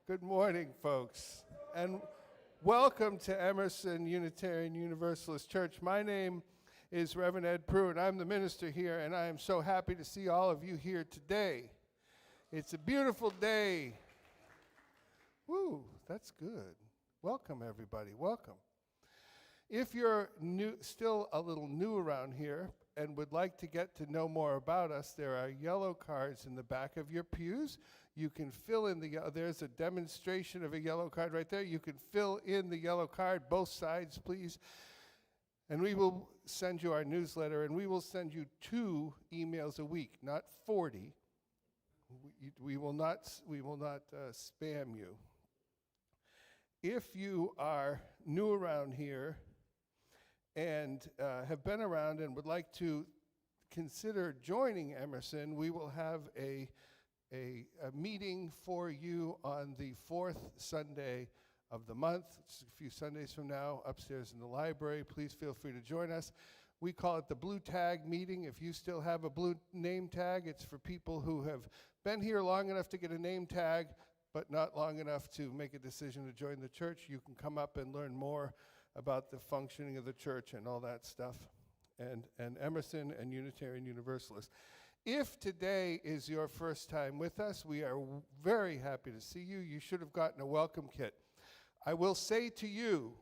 Good morning, folks, and welcome to Emerson Unitarian Universalist Church. My name is Reverend Ed Prue, and I'm the minister here, and I am so happy to see all of you here today. It's a beautiful day. Woo, that's good. Welcome, everybody. Welcome. If you're still a little new around here and would like to get to know more about us, there are yellow cards in the back of your pews. You can fill in there's a demonstration of a yellow card right there. You can fill in the yellow card, both sides, please. And we will send you our newsletter, and we will send you 2 emails a week, not 40. We will not spam you. If you are new around here and have been around and would like to consider joining Emerson, we will have a meeting for you on the 4th Sunday of the month. It's a few Sundays from now, upstairs in the library. Please feel free to join us. We call it the Blue Tag Meeting. If you still have a blue name tag, it's for people who have been here long enough to get a name tag, but not long enough to make a decision to join the church. You can come up and learn more about the functioning of the church and all that stuff, and Emerson and Unitarian Universalist. If today is your first time with us, we are very happy to see you. You should have gotten a welcome kit. I will say to you,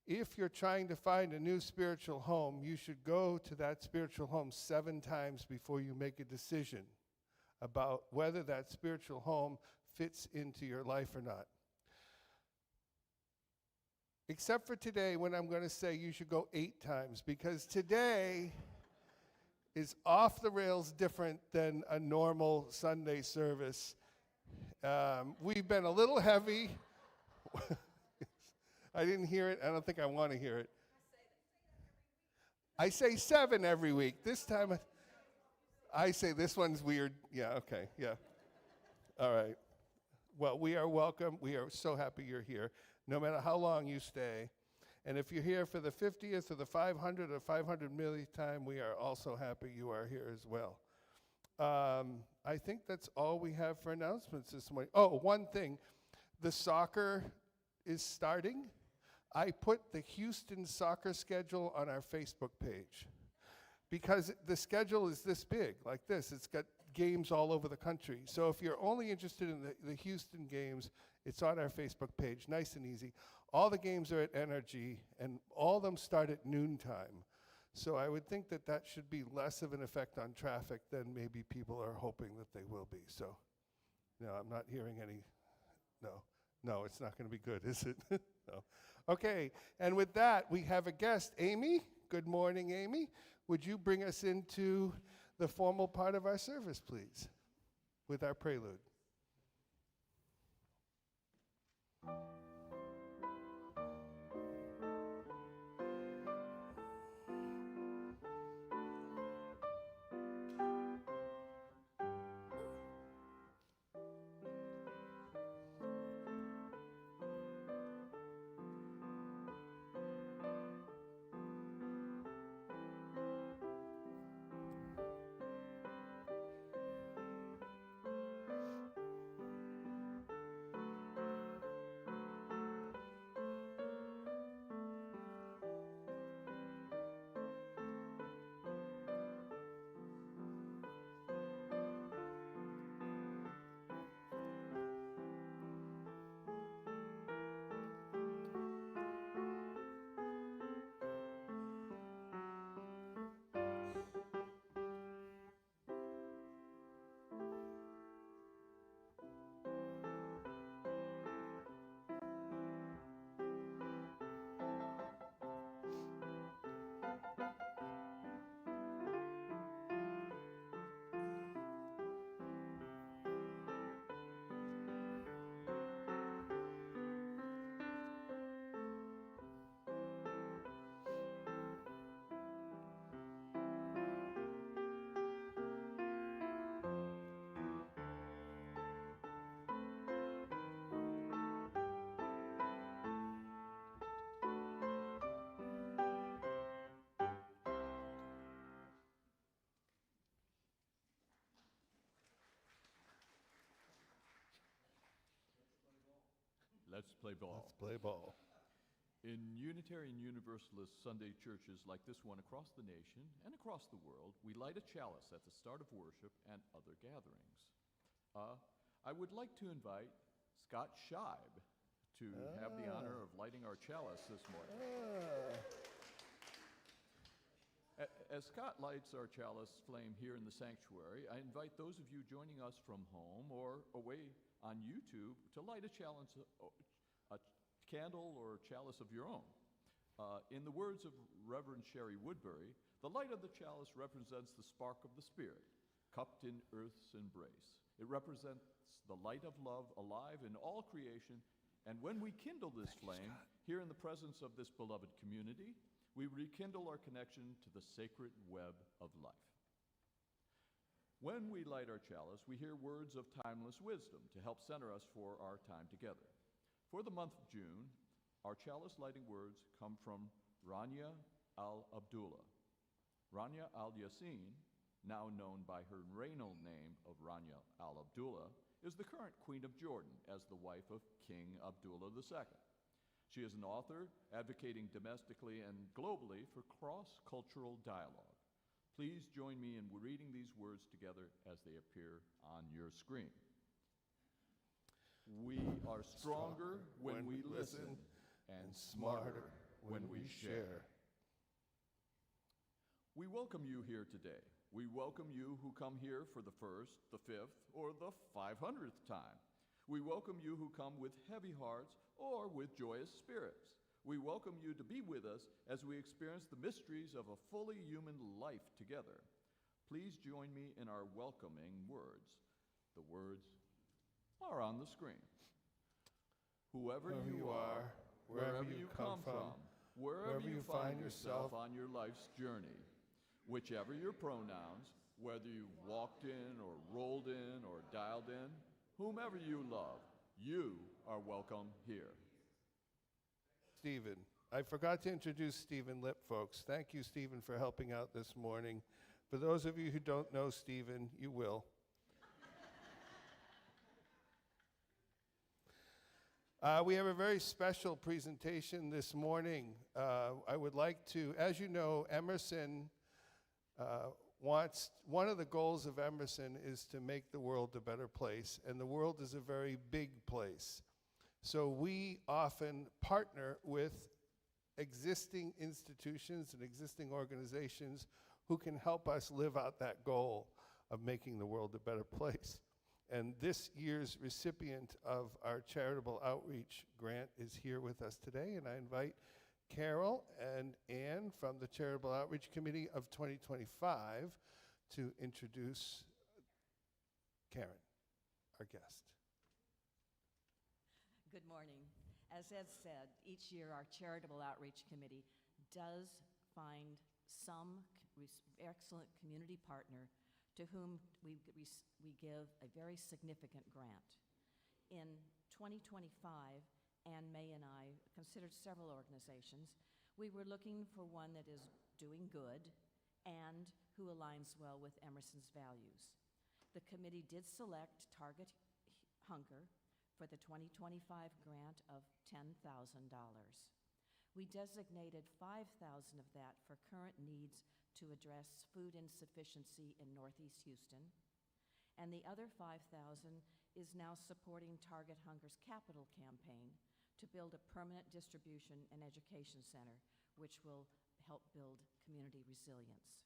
if you're trying to find a new spiritual home, you should go to that spiritual home 7 times before you make a decision about whether that spiritual home fits into your life or not. Except for today, when I'm going to say you should go 8 times, because today is off the rails different than a normal Sunday service. We've been a little heavy. I didn't hear it. I don't think I want to hear it. I say 7 every week. This time I say this one's weird. Yeah, okay, yeah. All right. Well, we are welcome. We are so happy you're here, no matter how long you stay. And if you're here for the 50th or the 500 or 500 millionth time, we are also happy you are here as well. I think that's all we have for announcements this morning. Oh, one thing. The soccer is starting. I put the Houston soccer schedule on our Facebook page because the schedule is this big, like this. It's got games all over the country. So if you're only interested in the Houston games, it's on our Facebook page, nice and easy. All the games are at NRG, and all of them start at noontime. So I would think that should be less of an effect on traffic than maybe people are hoping that they will be. So, no, I'm not hearing any, no, it's not going to be good, is it? No. Okay, and with that, we have a guest, Amy. Good morning, Amy. Would you bring us into the formal part of our service, please, with our prelude? Let's play ball. Let's play ball. In Unitarian Universalist Sunday churches like this one across the nation and across the world, we light a chalice at the start of worship and other gatherings. I would like to invite Scott Scheib to have the honor of lighting our chalice this morning. As Scott lights our chalice flame here in the sanctuary, I invite those of you joining us from home or away on YouTube to light a candle or chalice of your own. In the words of Reverend Sherry Woodbury, the light of the chalice represents the spark of the Spirit, cupped in earth's embrace. It represents the light of love alive in all creation, and when we kindle this flame here in the presence of this beloved community, we rekindle our connection to the sacred web of life. When we light our chalice, we hear words of timeless wisdom to help center us for our time together. For the month of June, our chalice lighting words come from Rania al-Abdullah. Rania al-Yassin, now known by her regnal name of Rania al-Abdullah, is the current Queen of Jordan as the wife of King Abdullah II. She is an author advocating domestically and globally for cross-cultural dialogue. Please join me in reading these words together as they appear on your screen. We are stronger when we listen and smarter when we share. We welcome you here today. We welcome you who come here for the first, the fifth, or the 500th time. We welcome you who come with heavy hearts or with joyous spirits. We welcome you to be with us as we experience the mysteries of a fully human life together. Please join me in our welcoming words. The words are on the screen. Whoever you are, wherever you come from, wherever you find yourself on your life's journey, whichever your pronouns, whether you walked in or rolled in or dialed in, whomever you love, you are welcome here. Stephen. I forgot to introduce Stephen Lipp, folks. Thank you, Stephen, for helping out this morning. For those of you who don't know Stephen, you will. We have a very special presentation this morning. I would like to, as you know, Emerson one of the goals of Emerson is to make the world a better place, and the world is a very big place. So we often partner with existing institutions and existing organizations who can help us live out that goal of making the world a better place. And this year's recipient of our charitable outreach grant is here with us today, and I invite Carol and Ann from the Charitable Outreach Committee of 2025 to introduce Karen, our guest. Good morning. As Ed said, each year our Charitable Outreach Committee does find some excellent community partner to whom we give a very significant grant. In 2025, Ann May and I considered several organizations. We were looking for one that is doing good and who aligns well with Emerson's values. The committee did select Target Hunger for the 2025 grant of $10,000. We designated $5,000 of that for current needs to address food insufficiency in Northeast Houston, and the other $5,000 is now supporting Target Hunger's capital campaign to build a permanent distribution and education center, which will help build community resilience.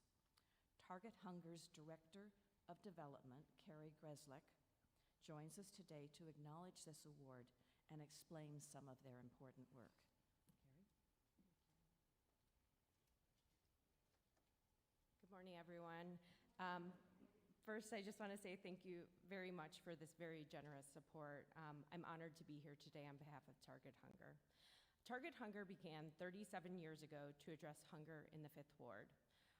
Target Hunger's Director of Development, Carrie Greslek, joins us today to acknowledge this award and explain some of their important work. Carrie? Good morning, everyone. First, I just want to say thank you very much for this very generous support. I'm honored to be here today on behalf of Target Hunger. Target Hunger began 37 years ago to address hunger in the Fifth Ward.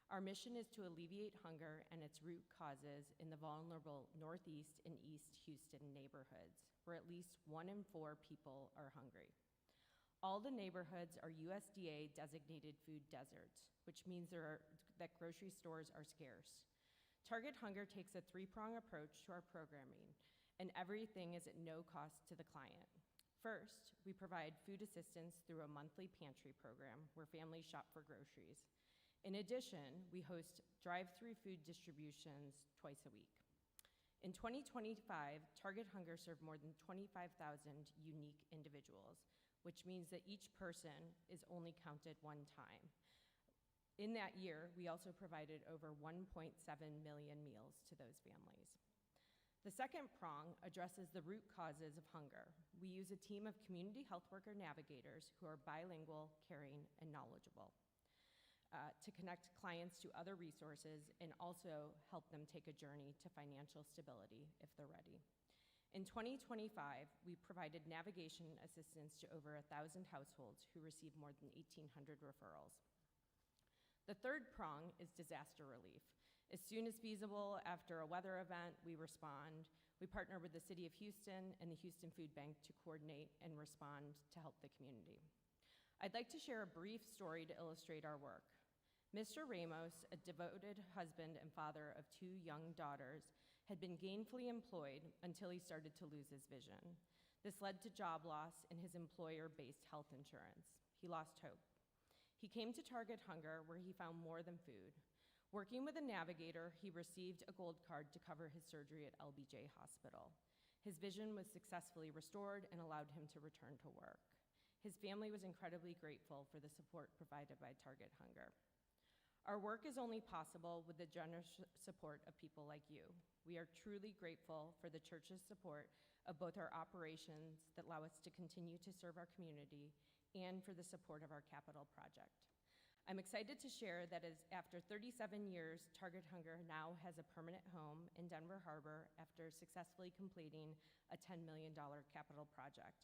Our mission is to alleviate hunger and its root causes in the vulnerable Northeast and East Houston neighborhoods, where at least 1 in 4 people are hungry. All the neighborhoods are USDA designated food deserts, which means that grocery stores are scarce. Target Hunger takes a 3-prong approach to our programming, and everything is at no cost to the client. First, we provide food assistance through a monthly pantry program where families shop for groceries. In addition, we host drive-through food distributions twice a week. In 2025, Target Hunger served more than 25,000 unique individuals, which means that each person is only counted one time. In that year, we also provided over 1.7 million meals to those families. The second prong addresses the root causes of hunger. We use a team of community health worker navigators who are bilingual, caring, and knowledgeable to connect clients to other resources and also help them take a journey to financial stability if they're ready. In 2025, we provided navigation assistance to over 1,000 households who received more than 1,800 referrals. The third prong is disaster relief. As soon as feasible, after a weather event, we respond. We partner with the City of Houston and the Houston Food Bank to coordinate and respond to help the community. I'd like to share a brief story to illustrate our work. Mr. Ramos, a devoted husband and father of 2 young daughters, had been gainfully employed until he started to lose his vision. This led to job loss in his employer-based health insurance. He lost hope. He came to Target Hunger, where he found more than food. Working with a navigator, he received a gold card to cover his surgery at LBJ Hospital. His vision was successfully restored and allowed him to return to work. His family was incredibly grateful for the support provided by Target Hunger. Our work is only possible with the generous support of people like you. We are truly grateful for the church's support of both our operations that allow us to continue to serve our community and for the support of our capital project. I'm excited to share that after 37 years, Target Hunger now has a permanent home in Denver Harbor after successfully completing a $10 million capital project.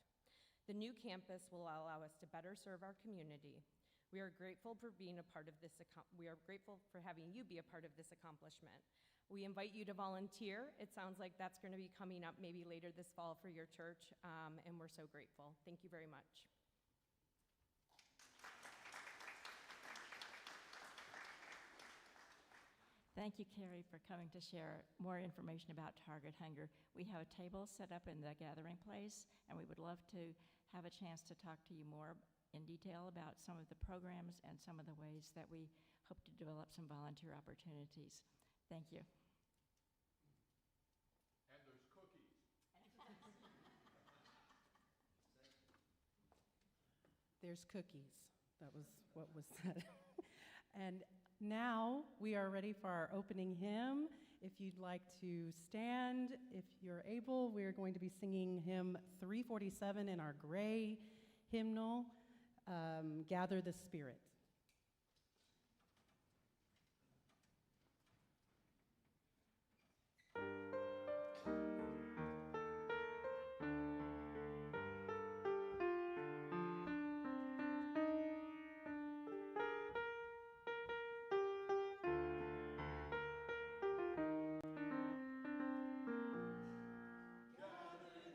The new campus will allow us to better serve our community. We are grateful for having you be a part of this accomplishment. We invite you to volunteer. It sounds like that's going to be coming up maybe later this fall for your church, and we're so grateful. Thank you very much. Thank you, Carrie, for coming to share more information about Target Hunger. We have a table set up in the gathering place, and we would love to have a chance to talk to you more in detail about some of the programs and some of the ways that we hope to develop some volunteer opportunities. Thank you. And there's cookies. There's cookies. That was what was said. And now we are ready for our opening hymn. If you'd like to stand, if you're able, we're going to be singing hymn 347 in our gray hymnal, Gather the Spirit. Gather the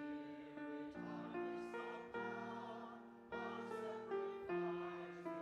Spirit on us, our sacrifice.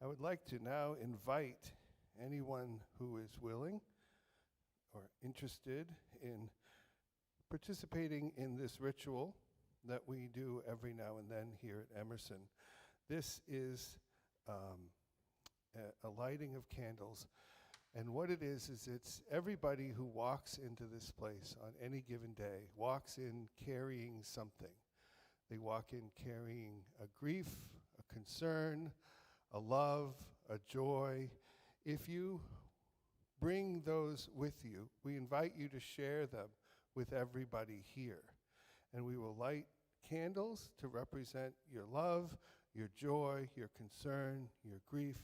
I would like to now invite anyone who is willing or interested in participating in this ritual that we do every now and then here at Emerson. This is a lighting of candles. And what it is it's everybody who walks into this place on any given day walks in carrying something. They walk in carrying a grief, a concern, a love, a joy. If you bring those with you, we invite you to share them with everybody here. And we will light candles to represent your love, your joy, your concern, your grief.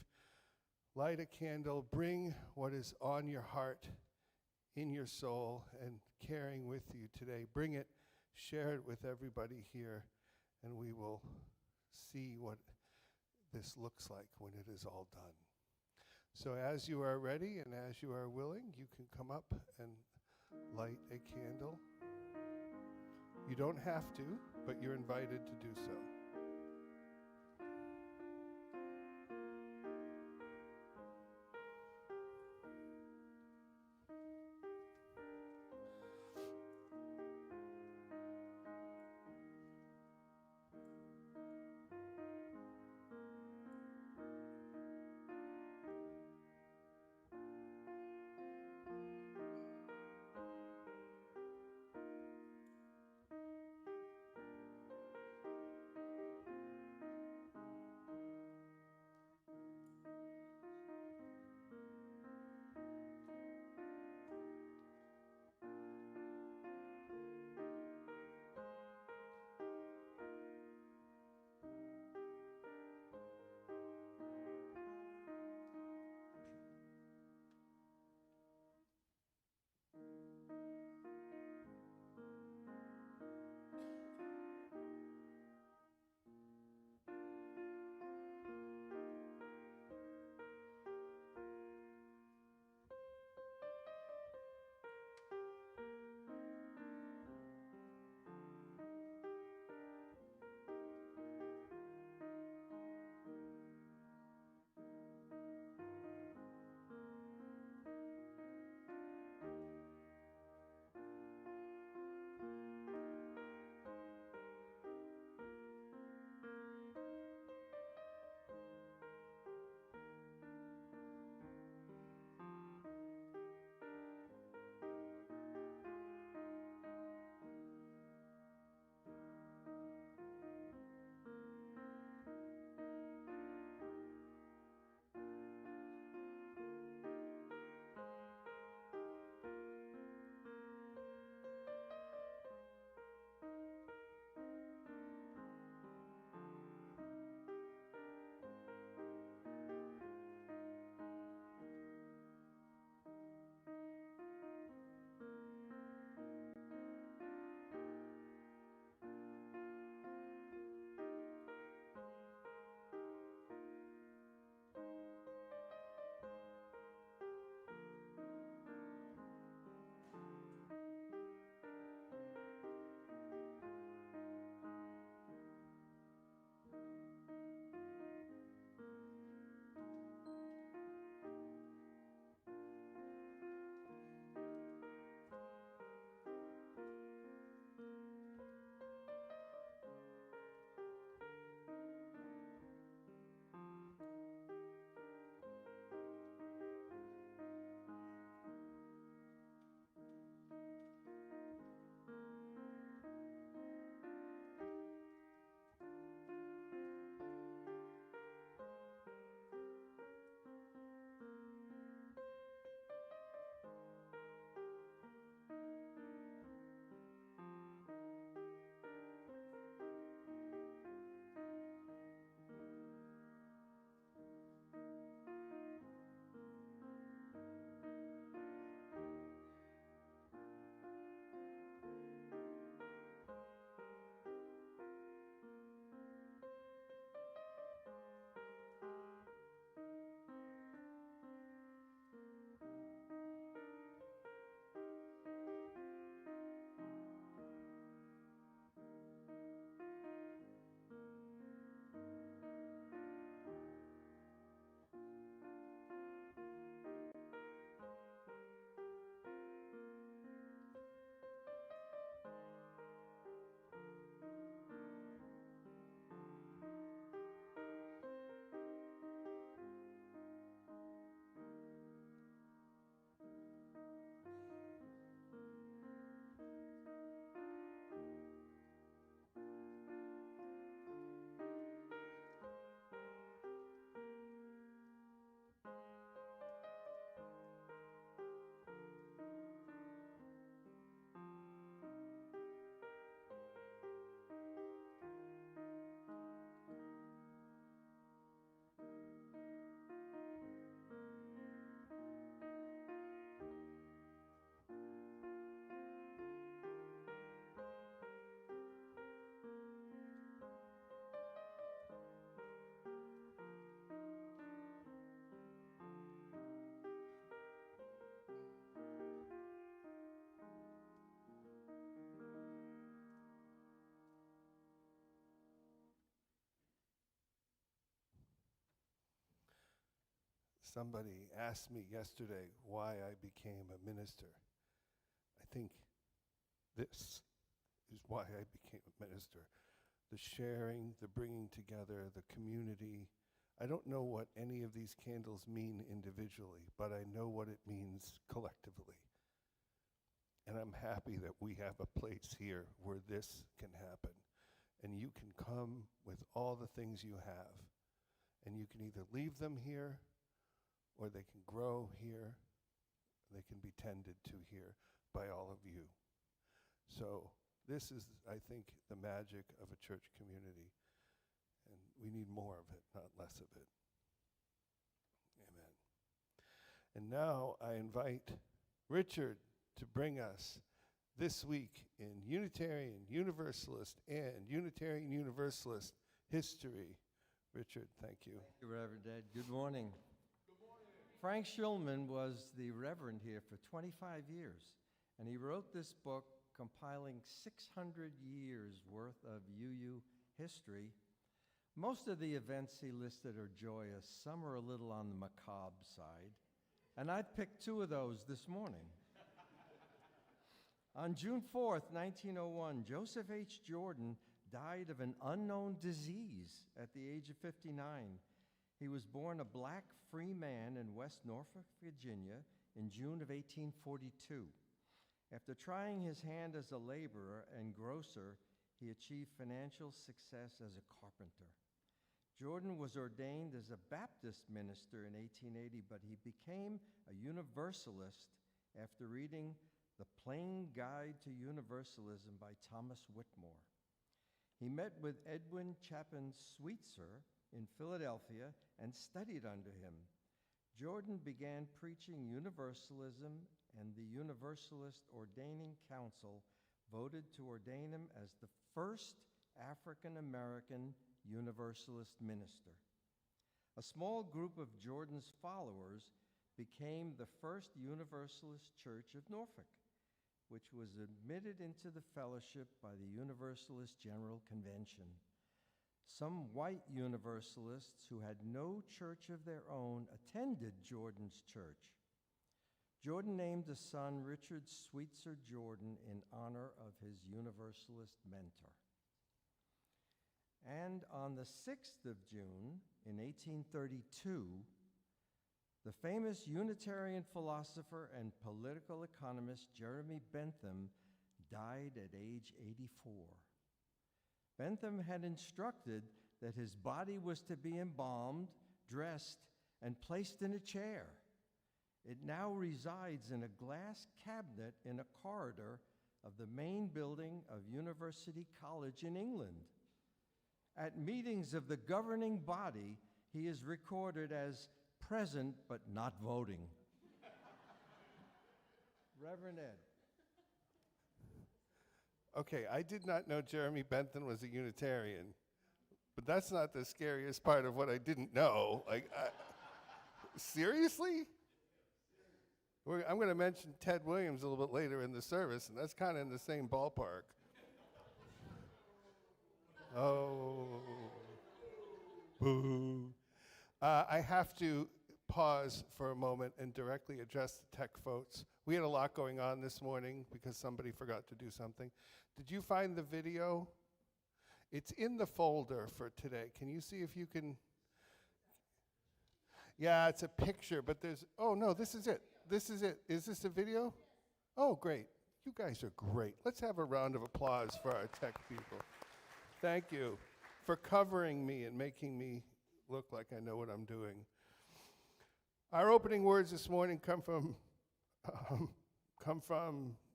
Light a candle, bring what is on your heart, in your soul, and carrying with you today. Bring it, share it with everybody here, and we will see what this looks like when it is all done. So as you are ready and as you are willing, you can come up and light a candle. You don't have to, but you're invited to do so. Somebody asked me yesterday why I became a minister. I think this is why I became a minister. The sharing, the bringing together, the community. I don't know what any of these candles mean individually, but I know what it means collectively. And I'm happy that we have a place here where this can happen. And you can come with all the things you have. And you can either leave them here, or they can grow here, they can be tended to here by all of you. So this is, I think, the magic of a church community. And we need more of it, not less of it. Amen. And now I invite Richard to bring us this week in Unitarian Universalist and Unitarian Universalist history. Richard, thank you. Thank you, Reverend Ed. Good morning. Good morning. Frank Schulman was the Reverend here for 25 years, and he wrote this book compiling 600 years worth of UU history. Most of the events he listed are joyous. Some are a little on the macabre side, and I've picked two of those this morning. On June 4th, 1901, Joseph H. Jordan died of an unknown disease at the age of 59. He was born a black free man in West Norfolk, Virginia in June of 1842. After trying his hand as a laborer and grocer, he achieved financial success as a carpenter. Jordan was ordained as a Baptist minister in 1880, but he became a Universalist after reading The Plain Guide to Universalism by Thomas Whitmore. He met with Edwin Chapin Sweetser in Philadelphia and studied under him. Jordan began preaching Universalism, and the Universalist Ordaining Council voted to ordain him as the first African-American Universalist minister. A small group of Jordan's followers became the first Universalist Church of Norfolk, which was admitted into the fellowship by the Universalist General Convention. Some white Universalists who had no church of their own attended Jordan's church. Jordan named a son Richard Sweetser Jordan in honor of his Universalist mentor. And on the 6th of June in 1832, the famous Unitarian philosopher and political economist Jeremy Bentham died at age 84. Bentham had instructed that his body was to be embalmed, dressed, and placed in a chair. It now resides in a glass cabinet in a corridor of the main building of University College in England. At meetings of the governing body, he is recorded as present but not voting. Reverend Ed. Okay, I did not know Jeremy Bentham was a Unitarian, but that's not the scariest part of what I didn't know. Seriously? I'm going to mention Ted Williams a little bit later in the service, and that's kind of in the same ballpark. Oh, boo. I have to pause for a moment and directly address the tech folks. We had a lot going on this morning because somebody forgot to do something. Did you find the video? It's in the folder for today. Can you see if you can? Yeah, it's a picture, but there's, oh no, this is it. This is it. Is this a video? Oh, great. You guys are great. Let's have a round of applause for our tech people. Thank you for covering me and making me look like I know what I'm doing. Our opening words this morning come from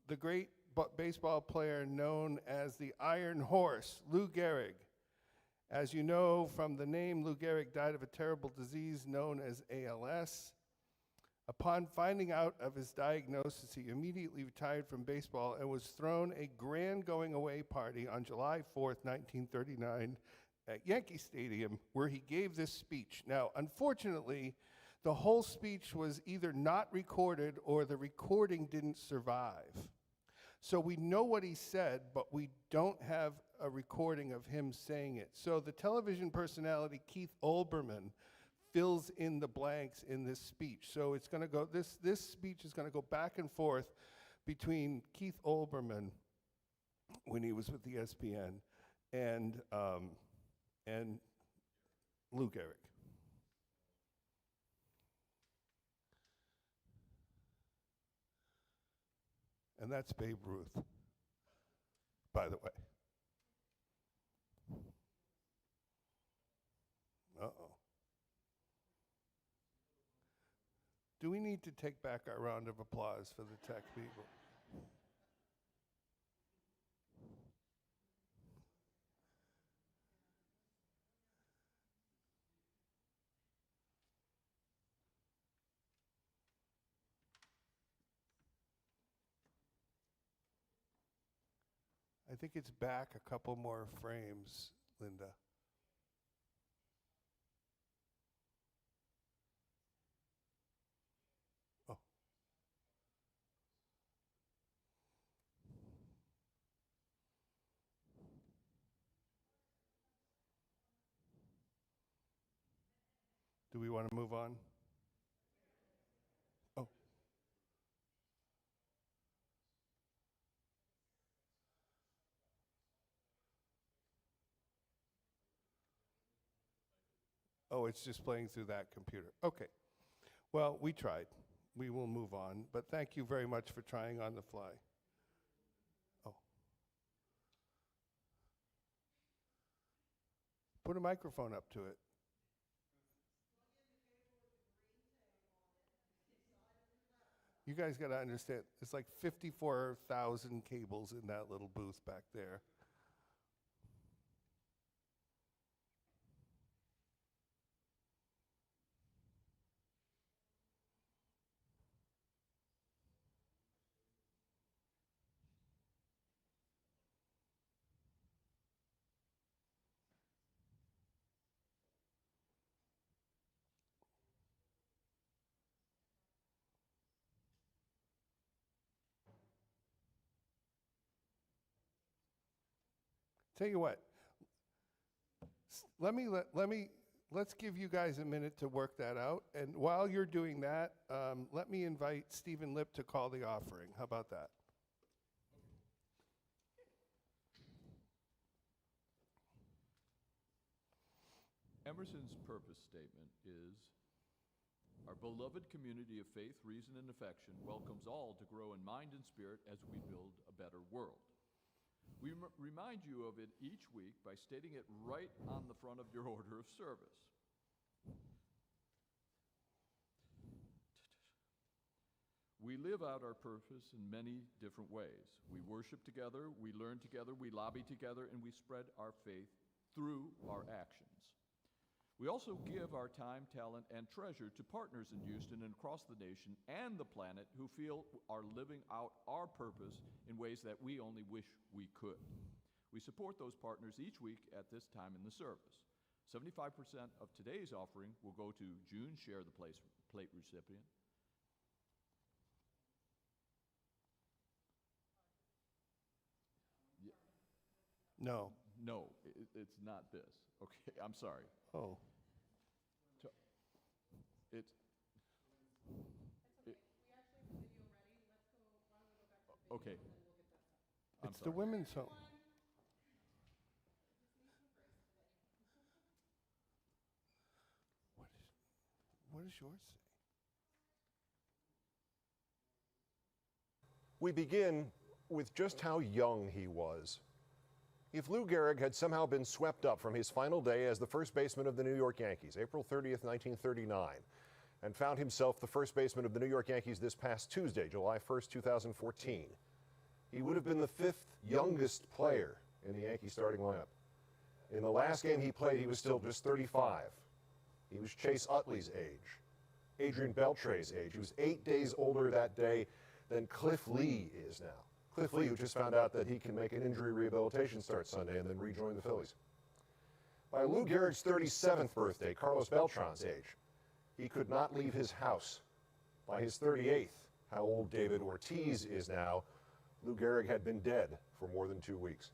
the great baseball player known as the Iron Horse, Lou Gehrig. As you know from the name, Lou Gehrig died of a terrible disease known as ALS. Upon finding out of his diagnosis, he immediately retired from baseball and was thrown a grand going-away party on July 4th, 1939 at Yankee Stadium, where he gave this speech. Now, unfortunately, the whole speech was either not recorded or the recording didn't survive. So we know what he said, but we don't have a recording of him saying it. So the television personality Keith Olbermann fills in the blanks in this speech. So it's going to go, this speech is going to go back and forth between Keith Olbermann, when he was with the SPN, and Lou Gehrig. And that's Babe Ruth, by the way. Uh-oh. Do we need to take back our round of applause for the tech people? I think it's back a couple more frames, Linda. Oh. Do we want to move on? Oh. Oh, it's just playing through that computer. Okay. Well, we tried. We will move on, but thank you very much for trying on the fly. Oh. Put a microphone up to it. You guys got to understand, it's like 54,000 cables in that little booth back there. Tell you what, let's give you guys a minute to work that out. And while you're doing that, let me invite Stephen Lipp to call the offering. How about that? Emerson's purpose statement is, our beloved community of faith, reason, and affection welcomes all to grow in mind and spirit as we build a better world. We remind you of it each week by stating it right on the front of your order of service. We live out our purpose in many different ways. We worship together, we learn together, we lobby together, and we spread our faith through our actions. We also give our time, talent, and treasure to partners in Houston and across the nation and the planet who feel are living out our purpose in ways that we only wish we could. We support those partners each week at this time in the service. 75% of today's offering will go to June Share the Plate recipient. No. No, it's not this. Okay, I'm sorry. Oh. It's. Okay. It's the women's home. What does yours say? We begin with just how young he was. If Lou Gehrig had somehow been swept up from his final day as the first baseman of the New York Yankees, April 30th, 1939, and found himself the first baseman of the New York Yankees this past Tuesday, July 1st, 2014, he would have been the fifth youngest player in the Yankee starting lineup. In the last game he played, he was still just 35. He was Chase Utley's age, Adrian Beltre's age. He was 8 days older that day than Cliff Lee is now. Cliff Lee, who just found out that he can make an injury rehabilitation start Sunday and then rejoin the Phillies. By Lou Gehrig's 37th birthday, Carlos Beltran's age, he could not leave his house. By his 38th, how old David Ortiz is now, Lou Gehrig had been dead for more than 2 weeks.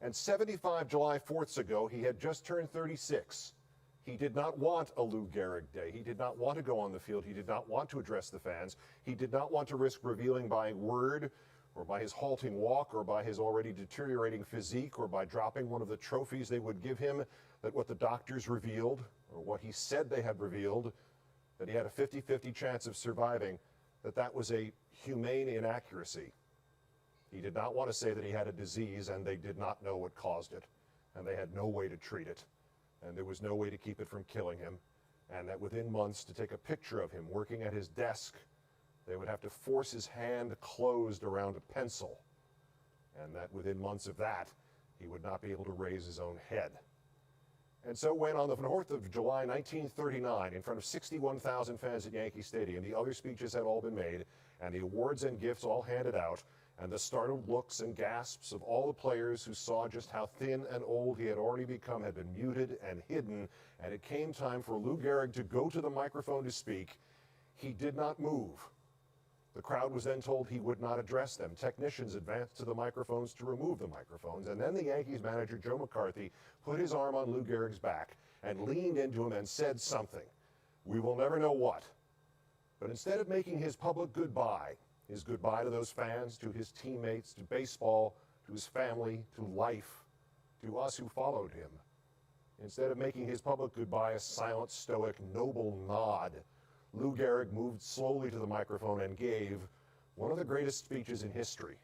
And 75 July 4ths ago, he had just turned 36. He did not want a Lou Gehrig day. He did not want to go on the field. He did not want to address the fans. He did not want to risk revealing by word or by his halting walk or by his already deteriorating physique or by dropping one of the trophies they would give him that what the doctors revealed or what he said they had revealed, that he had a 50-50 chance of surviving, that was a humane inaccuracy. He did not want to say that he had a disease and they did not know what caused it, and they had no way to treat it, and there was no way to keep it from killing him, and that within months to take a picture of him working at his desk, they would have to force his hand closed around a pencil, and that within months of that, he would not be able to raise his own head. And so when on the 4th of July, 1939, in front of 61,000 fans at Yankee Stadium, the other speeches had all been made, and the awards and gifts all handed out, and the startled looks and gasps of all the players who saw just how thin and old he had already become had been muted and hidden, and it came time for Lou Gehrig to go to the microphone to speak, he did not move. The crowd was then told he would not address them. Technicians advanced to the microphones to remove the microphones, and then the Yankees manager, Joe McCarthy, put his arm on Lou Gehrig's back and leaned into him and said something. We will never know what. But instead of making his public goodbye, his goodbye to those fans, to his teammates, to baseball, to his family, to life, to us who followed him, instead of making his public goodbye a silent, stoic, noble nod, Lou Gehrig moved slowly to the microphone and gave one of the greatest speeches in history,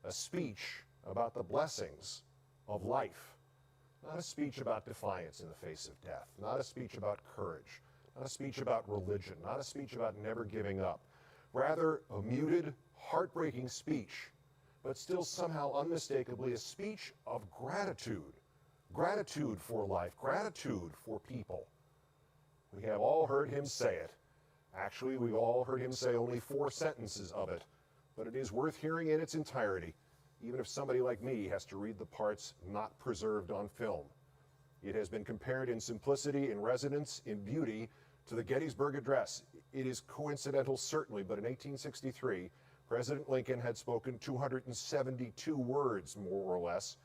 a speech about the blessings of life, not a speech about defiance in the face of death, not a speech about courage, not a speech about religion, not a speech about never giving up, rather a muted, heartbreaking speech, but still somehow unmistakably a speech of gratitude, gratitude for life, gratitude for people. We have all heard him say it. Actually, we've all heard him say only 4 sentences of it, but it is worth hearing in its entirety, even if somebody like me has to read the parts not preserved on film. It has been compared in simplicity, in resonance, in beauty to the Gettysburg Address. It is coincidental, certainly, but in 1863, President Lincoln had spoken 272 words, more or less,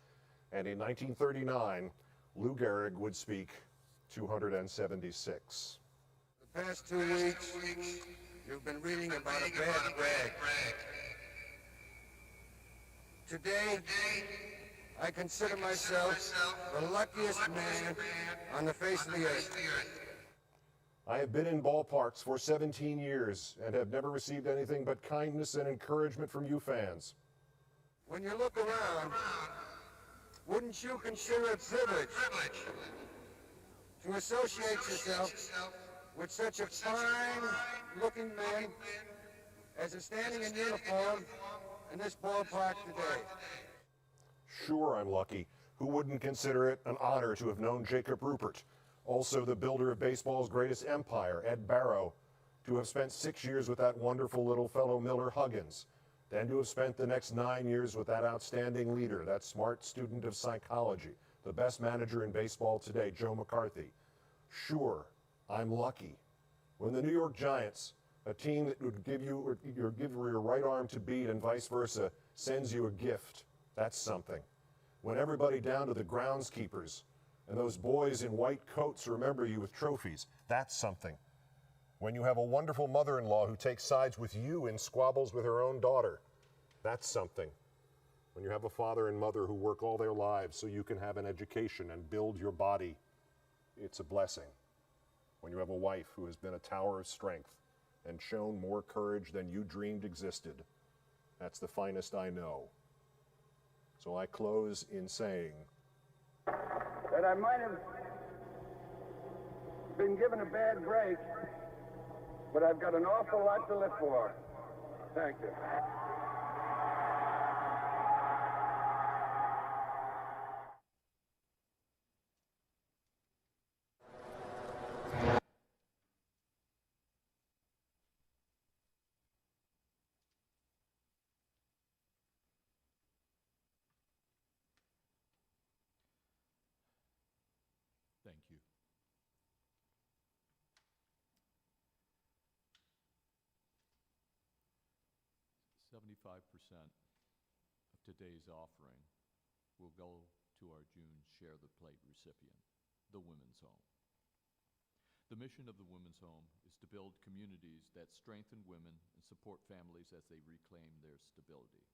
and in 1939, Lou Gehrig would speak 276. The past 2 weeks, you've been reading about a bad rag. Today, I consider myself the luckiest man on the face of the earth. I have been in ballparks for 17 years and have never received anything but kindness and encouragement from you fans. When you look around, wouldn't you consider it privilege to associate yourself with such a fine-looking man as is standing in uniform in this ballpark today? Sure, I'm lucky. Who wouldn't consider it an honor to have known Jacob Rupert, also the builder of baseball's greatest empire, Ed Barrow, to have spent 6 years with that wonderful little fellow Miller Huggins, then to have spent the next 9 years with that outstanding leader, that smart student of psychology, the best manager in baseball today, Joe McCarthy. Sure, I'm lucky. When the New York Giants, a team that would give you your right arm to beat and vice versa, sends you a gift, that's something. When everybody down to the groundskeepers and those boys in white coats remember you with trophies, that's something. When you have a wonderful mother-in-law who takes sides with you in squabbles with her own daughter, that's something. When you have a father and mother who work all their lives so you can have an education and build your body, it's a blessing. When you have a wife who has been a tower of strength and shown more courage than you dreamed existed, that's the finest I know. So I close in saying That I might have been given a bad break, but I've got an awful lot to live for. Thank you. Thank you. "75% of today's offering will go to our June Share the Plate recipient, the Women's Home. The mission of the Women's Home is to build communities that strengthen women and support families as they reclaim their stability.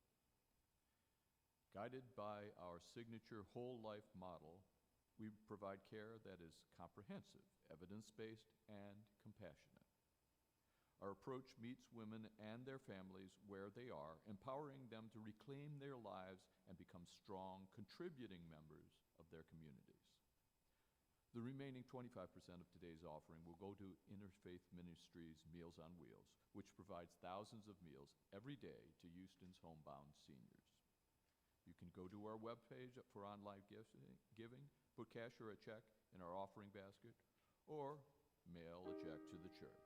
Guided by our signature whole life model, we provide care that is comprehensive, evidence-based, and compassionate. Our approach meets women and their families where they are, empowering them to reclaim their lives and become strong, contributing members of their communities. The remaining 25% of today's offering will go to Interfaith Ministries Meals on Wheels, which provides thousands of meals every day to Houston's homebound seniors. You can go to our webpage for online giving, put cash or a check in our offering basket, or mail a check to the church.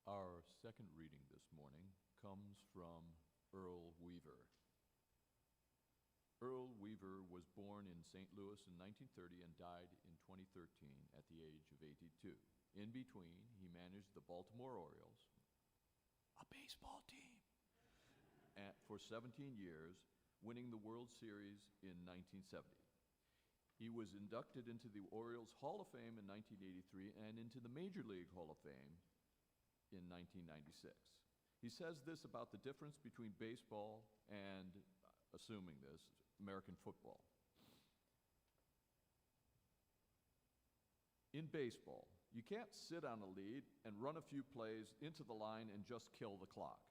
Our second reading this morning comes from Earl Weaver. Earl Weaver was born in St. Louis in 1930 and died in 2013 at the age of 82. In between, he managed the Baltimore Orioles, a baseball team, for 17 years, winning the World Series in 1970. He was inducted into the Orioles Hall of Fame in 1983 and into the Major League Hall of Fame in 1996. He says this about the difference between baseball and, assuming this, American football. In baseball, you can't sit on a lead and run a few plays into the line and just kill the clock.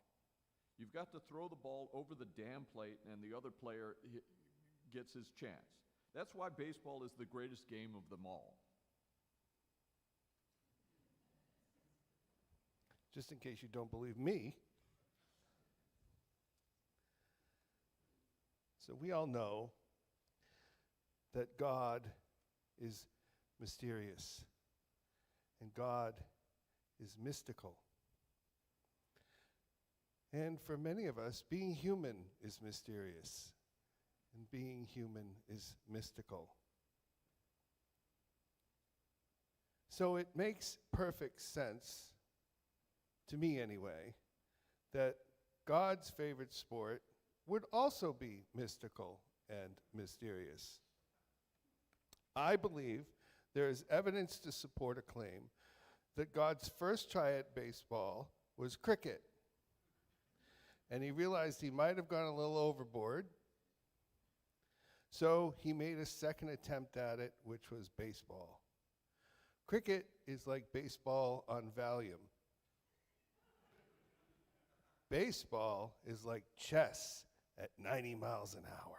You've got to throw the ball over the damn plate and the other player gets his chance. That's why baseball is the greatest game of them all. Just in case you don't believe me. So we all know that God is mysterious and God is mystical. And for many of us, being human is mysterious and being human is mystical. So it makes perfect sense, to me anyway, that God's favorite sport would also be mystical and mysterious. I believe there is evidence to support a claim that God's first try at baseball was cricket. And he realized he might have gone a little overboard, so he made a second attempt at it, which was baseball. Cricket is like baseball on Valium. Baseball is like chess at 90 miles an hour,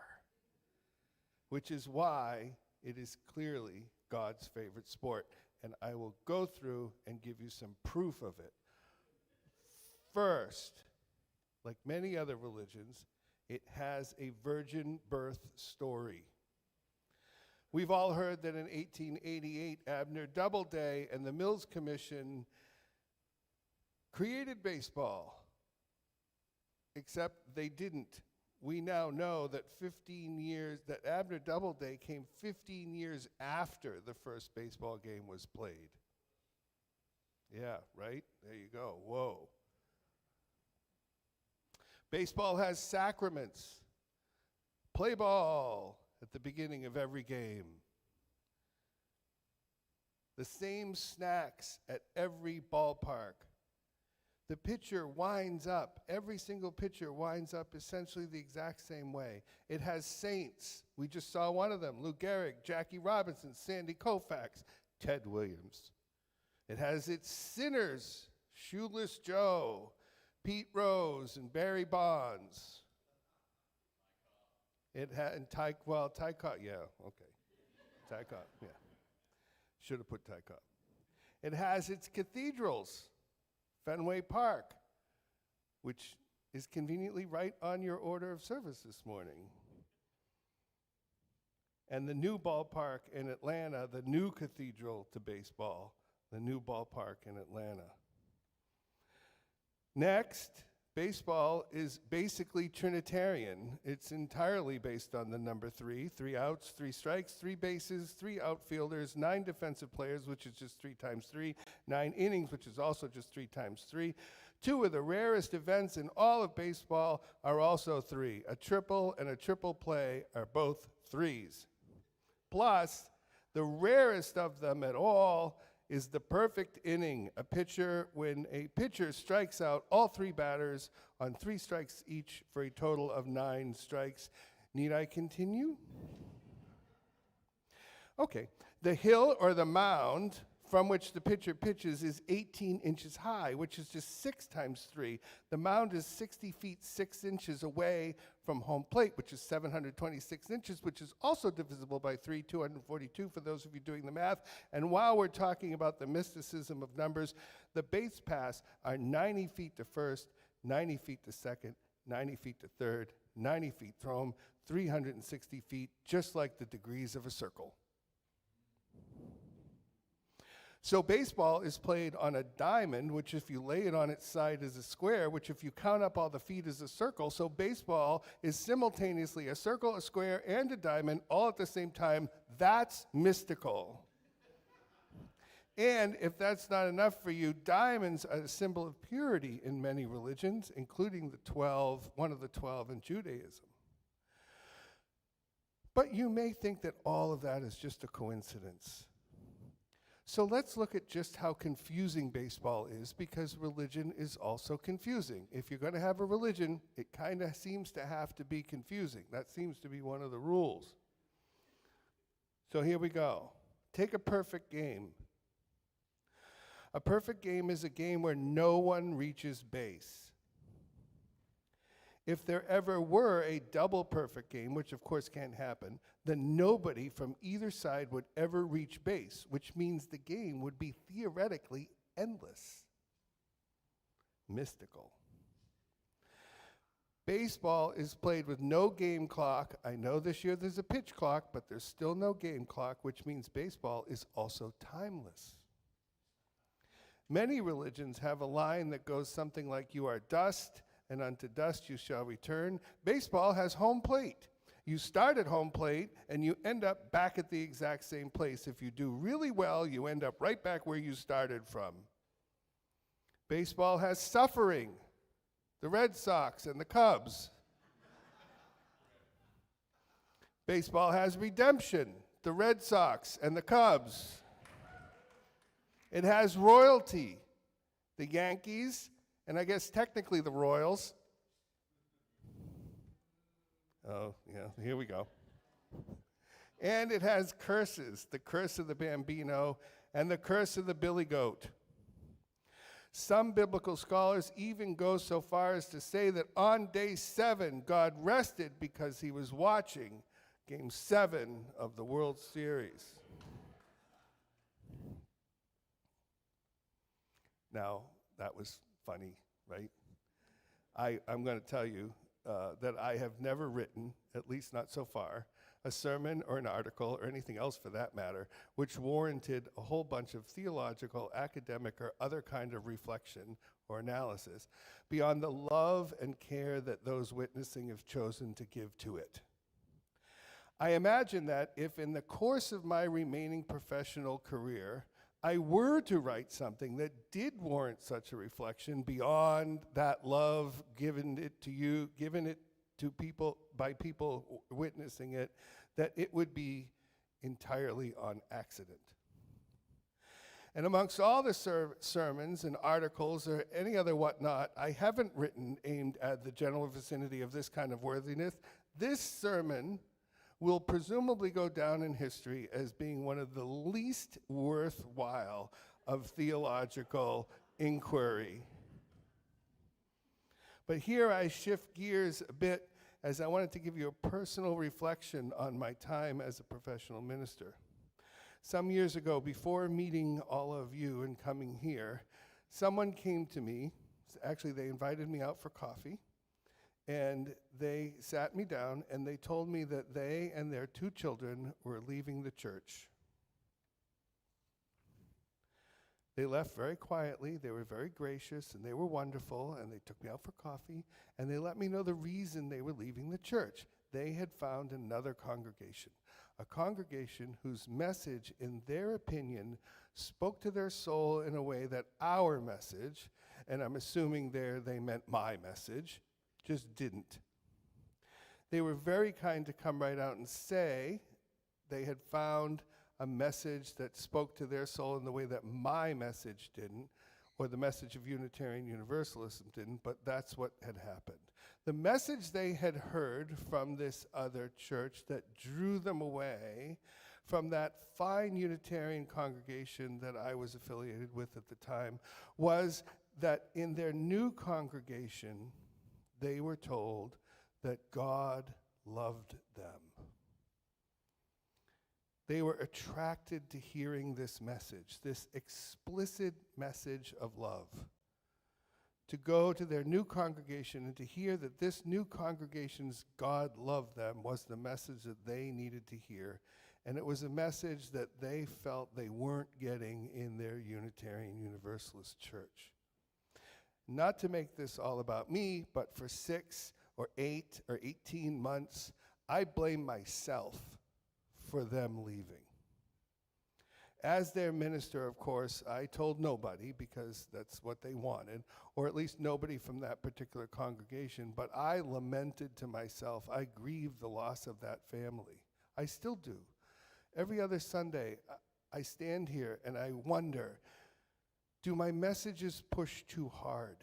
which is why it is clearly God's favorite sport. And I will go through and give you some proof of it. First, like many other religions, it has a virgin birth story. We've all heard that in 1888, Abner Doubleday and the Mills Commission created baseball. Except they didn't we now know that 15 years, that Abner Doubleday came 15 years after the first baseball game was played. Yeah, right? There you go. Whoa. Baseball has sacraments. Play ball at the beginning of every game. The same snacks at every ballpark. The pitcher winds up, every single pitcher winds up essentially the exact same way. It has saints. We just saw one of them, Lou Gehrig, Jackie Robinson, Sandy Koufax, Ted Williams. It has its sinners, Shoeless Joe, Pete Rose, and Barry Bonds. It had, and Ty Cobb, yeah, okay. Ty Cobb, yeah. Should have put Ty Cobb. It has its cathedrals. Fenway Park, which is conveniently right on your order of service this morning. And the new ballpark in Atlanta, the new cathedral to baseball, the new ballpark in Atlanta. Next, baseball is basically Trinitarian. It's entirely based on the number 3, 3 outs, 3 strikes, 3 bases, 3 outfielders, 9 defensive players, which is just 3 times 3, 9 innings, which is also just 3 times 3. 2 of the rarest events in all of baseball are also 3. A triple and a triple play are both 3s. Plus, the rarest of them at all is the perfect inning. When a pitcher strikes out all 3 batters on 3 strikes each for a total of 9 strikes. Need I continue? Okay. The hill or the mound from which the pitcher pitches is 18 inches high, which is just 6 times 3. The mound is 60 feet 6 inches away from home plate, which is 726 inches, which is also divisible by 3, 242 for those of you doing the math. And while we're talking about the mysticism of numbers, the base paths are 90 feet to first, 90 feet to second, 90 feet to third, 90 feet to home, 360 feet, just like the degrees of a circle. So baseball is played on a diamond, which if you lay it on its side is a square, which if you count up all the feet is a circle. So baseball is simultaneously a circle, a square, and a diamond all at the same time. That's mystical. And if that's not enough for you, diamonds are a symbol of purity in many religions, including the 12, one of the 12 in Judaism. But you may think that all of that is just a coincidence. So let's look at just how confusing baseball is, because religion is also confusing. If you're going to have a religion, it kind of seems to have to be confusing. That seems to be one of the rules. So here we go. Take a perfect game. A perfect game is a game where no one reaches base. If there ever were a double perfect game, which of course can't happen, then nobody from either side would ever reach base, which means the game would be theoretically endless. Mystical. Baseball is played with no game clock. I know this year there's a pitch clock, but there's still no game clock, which means baseball is also timeless. Many religions have a line that goes something like, "You are dust, and unto dust you shall return." Baseball has home plate. You start at home plate, and you end up back at the exact same place. If you do really well, you end up right back where you started from. Baseball has suffering. The Red Sox and the Cubs. Baseball has redemption. The Red Sox and the Cubs. It has royalty. The Yankees, and I guess technically the Royals. Oh, yeah, here we go. And it has curses, the curse of the Bambino and the curse of the Billy Goat. Some biblical scholars even go so far as to say that on day 7, God rested because he was watching Game 7 of the World Series. Now, that was funny, right? I'm going to tell you that I have never written, at least not so far, a sermon or an article or anything else for that matter, which warranted a whole bunch of theological, academic, or other kind of reflection or analysis beyond the love and care that those witnessing have chosen to give to it. I imagine that if in the course of my remaining professional career, I were to write something that did warrant such a reflection beyond that love given it to you, given it to people by people witnessing it, that it would be entirely on accident. And amongst all the sermons and articles or any other whatnot I haven't written aimed at the general vicinity of this kind of worthiness, this sermon will presumably go down in history as being one of the least worthwhile of theological inquiry. But here I shift gears a bit as I wanted to give you a personal reflection on my time as a professional minister. Some years ago, before meeting all of you and coming here, someone came to me. Actually, they invited me out for coffee. And they sat me down and they told me that they and their 2 children were leaving the church. They left very quietly, they were very gracious, and they were wonderful, and they took me out for coffee, and they let me know the reason they were leaving the church. They had found another congregation, a congregation whose message, in their opinion, spoke to their soul in a way that our message, and I'm assuming there they meant my message, just didn't. They were very kind to come right out and say they had found a message that spoke to their soul in the way that my message didn't, or the message of Unitarian Universalism didn't, but that's what had happened. The message they had heard from this other church that drew them away from that fine Unitarian congregation that I was affiliated with at the time was that in their new congregation, they were told that God loved them. They were attracted to hearing this message, this explicit message of love. To go to their new congregation and to hear that this new congregation's God loved them was the message that they needed to hear. And it was a message that they felt they weren't getting in their Unitarian Universalist church. Not to make this all about me, but for 6 or 8 or 18 months, I blame myself for them leaving. As their minister, of course, I told nobody because that's what they wanted, or at least nobody from that particular congregation, but I lamented to myself, I grieved the loss of that family. I still do. Every other Sunday, I stand here and I wonder, do my messages push too hard?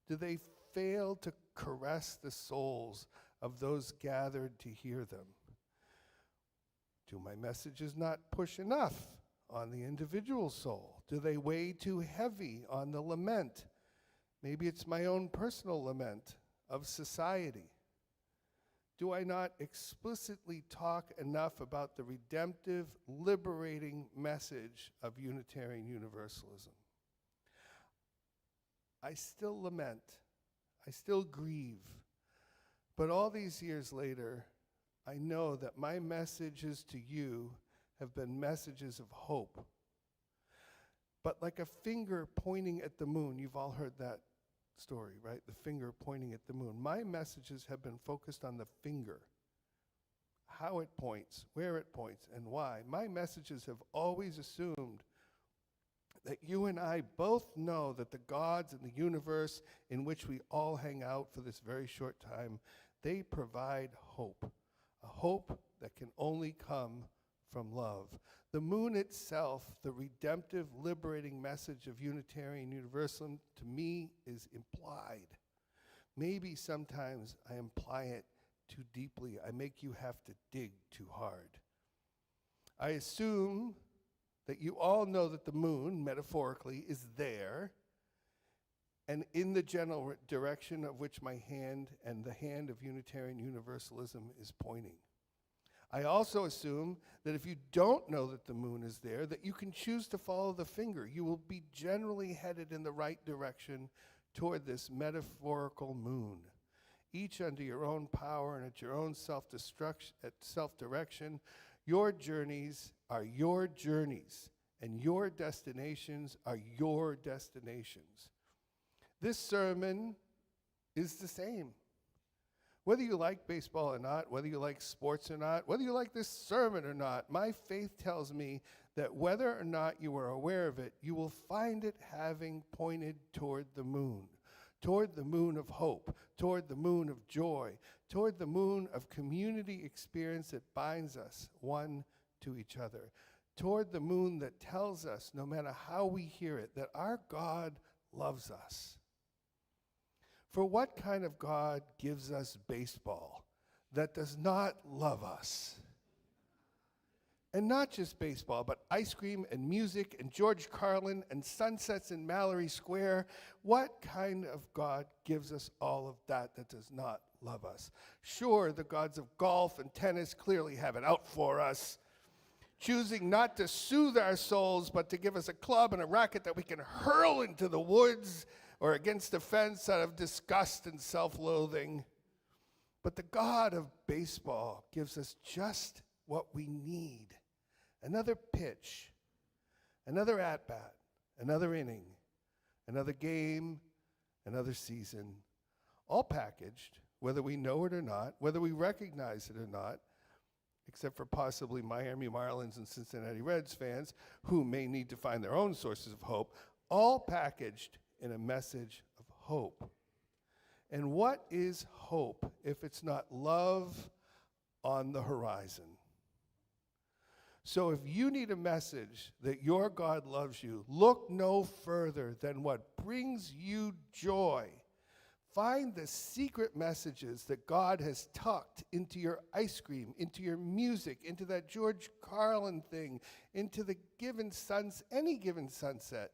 Do they fail to caress the souls of those gathered to hear them? Do my messages not push enough on the individual soul? Do they weigh too heavy on the lament? Maybe it's my own personal lament of society. Do I not explicitly talk enough about the redemptive, liberating message of Unitarian Universalism? I still lament. I still grieve. But all these years later, I know that my messages to you have been messages of hope. But like a finger pointing at the moon, you've all heard that story, right? The finger pointing at the moon. My messages have been focused on the finger, how it points, where it points, and why. My messages have always assumed that you and I both know that the gods in the universe in which we all hang out for this very short time, they provide hope, a hope that can only come from love. The moon itself, the redemptive, liberating message of Unitarian Universalism, to me is implied. Maybe sometimes I imply it too deeply. I make you have to dig too hard. I assume that you all know that the moon, metaphorically, is there, and in the general direction of which my hand and the hand of Unitarian Universalism is pointing. I also assume that if you don't know that the moon is there, that you can choose to follow the finger. You will be generally headed in the right direction toward this metaphorical moon. each under your own power and at your own self-direction. Your journeys are your journeys, and your destinations are your destinations. This sermon is the same. Whether you like baseball or not, whether you like sports or not, whether you like this sermon or not, my faith tells me that whether or not you are aware of it, you will find it having pointed toward the moon of hope, toward the moon of joy, toward the moon of community experience that binds us one to each other, toward the moon that tells us, no matter how we hear it, that our God loves us. For what kind of God gives us baseball that does not love us? And not just baseball, but ice cream and music and George Carlin and sunsets in Mallory Square. What kind of God gives us all of that that does not love us? Sure, the gods of golf and tennis clearly have it out for us, choosing not to soothe our souls, but to give us a club and a racket that we can hurl into the woods or against a fence out of disgust and self-loathing. But the God of baseball gives us just what we need. Another pitch, another at-bat, another inning, another game, another season, all packaged, whether we know it or not, whether we recognize it or not, except for possibly Miami Marlins and Cincinnati Reds fans who may need to find their own sources of hope, all packaged in a message of hope. And what is hope if it's not love on the horizon? So if you need a message that your God loves you, look no further than what brings you joy. Find the secret messages that God has tucked into your ice cream, into your music, into that George Carlin thing, into the any given sunset,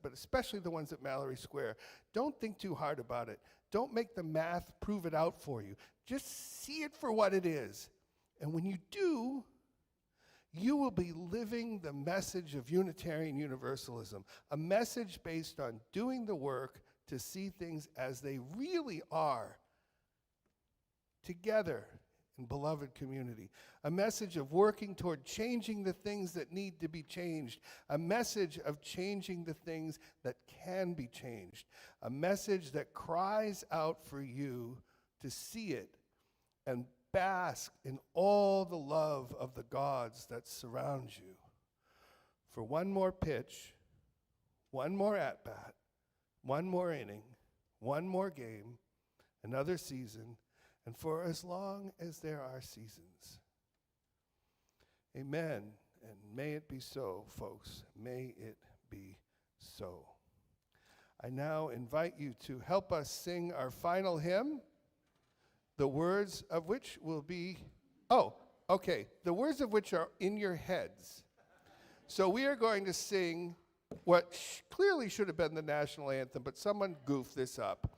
but especially the ones at Mallory Square. Don't think too hard about it. Don't make the math prove it out for you. Just see it for what it is. And when you do, you will be living the message of Unitarian Universalism, a message based on doing the work to see things as they really are, together in beloved community, a message of working toward changing the things that need to be changed, a message of changing the things that can be changed, a message that cries out for you to see it and bask in all the love of the gods that surround you. For one more pitch, one more at-bat, one more inning, one more game, another season, and for as long as there are seasons. Amen, and may it be so, folks. May it be so. I now invite you to help us sing our final hymn, the words of which will be, the words of which are in your heads. So we are going to sing what clearly should have been the national anthem, but someone goofed this up.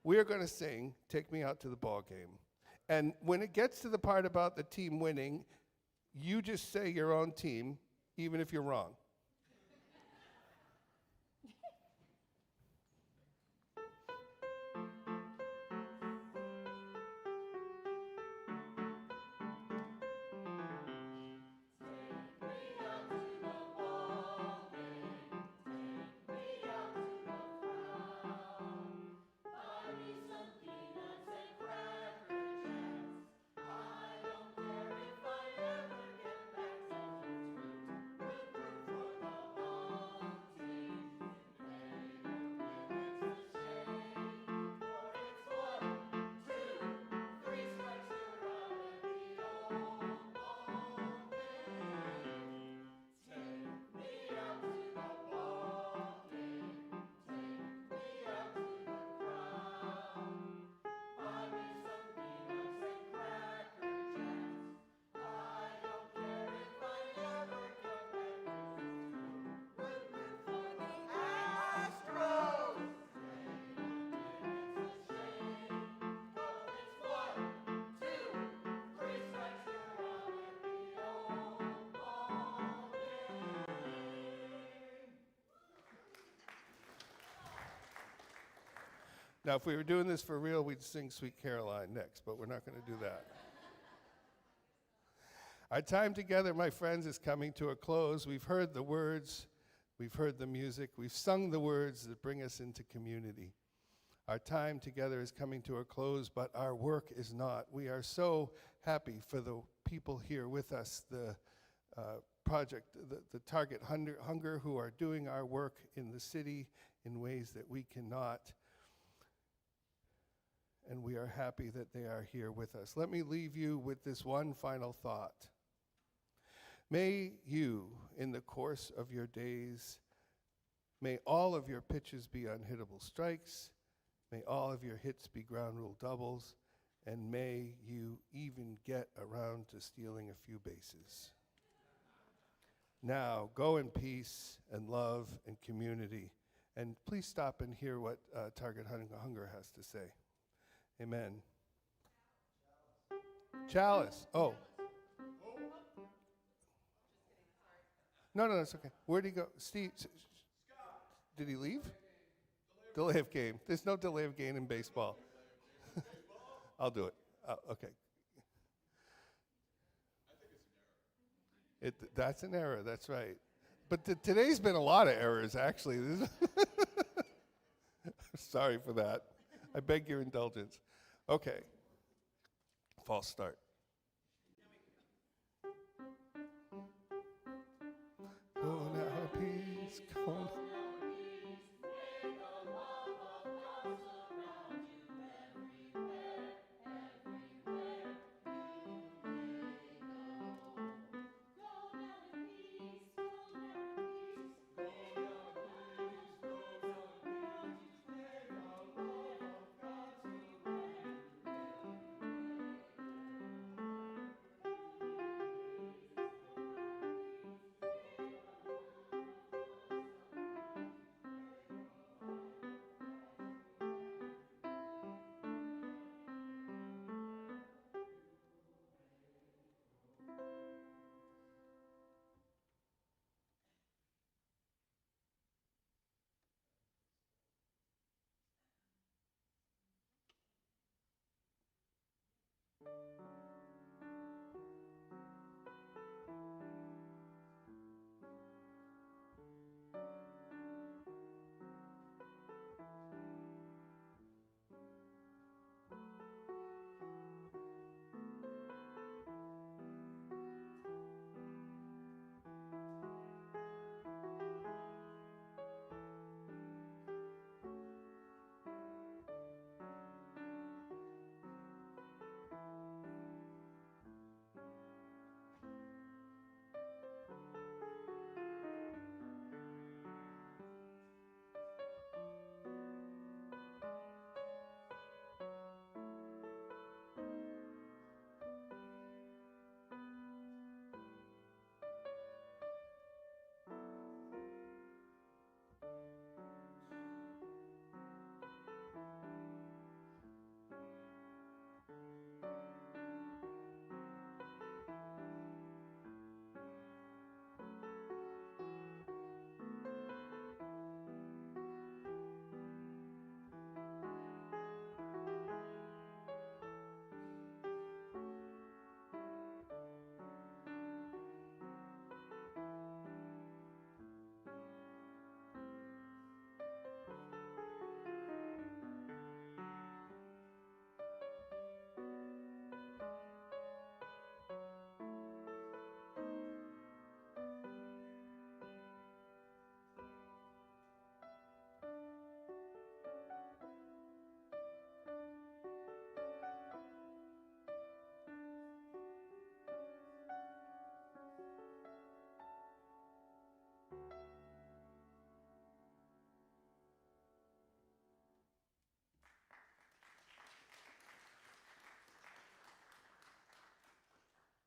We are going to sing Take Me Out to the Ball Game. And when it gets to the part about the team winning, you just say your own team, even if you're wrong. Now, if we were doing this for real, we'd sing Sweet Caroline next, but we're not going to do that. Our time together, my friends, is coming to a close. We've heard the words, we've heard the music, we've sung the words that bring us into community. Our time together is coming to a close, but our work is not. We are so happy for the people here with us, the project, the Target Hunger, who are doing our work in the city in ways that we cannot. And we are happy that they are here with us. Let me leave you with this one final thought. May you, in the course of your days, may all of your pitches be unhittable strikes, may all of your hits be ground rule doubles, and may you even get around to stealing a few bases. Now, go in peace and love and community. And please stop and hear what Target Hunger has to say. Amen. Chalice. Oh. No, it's okay. Where'd he go? Steve. Did he leave? Delay of game. There's no delay of game in baseball. I'll do it. Okay. That's an error. That's right. But today's been a lot of errors, actually. Sorry for that. I beg your indulgence. Okay. False start.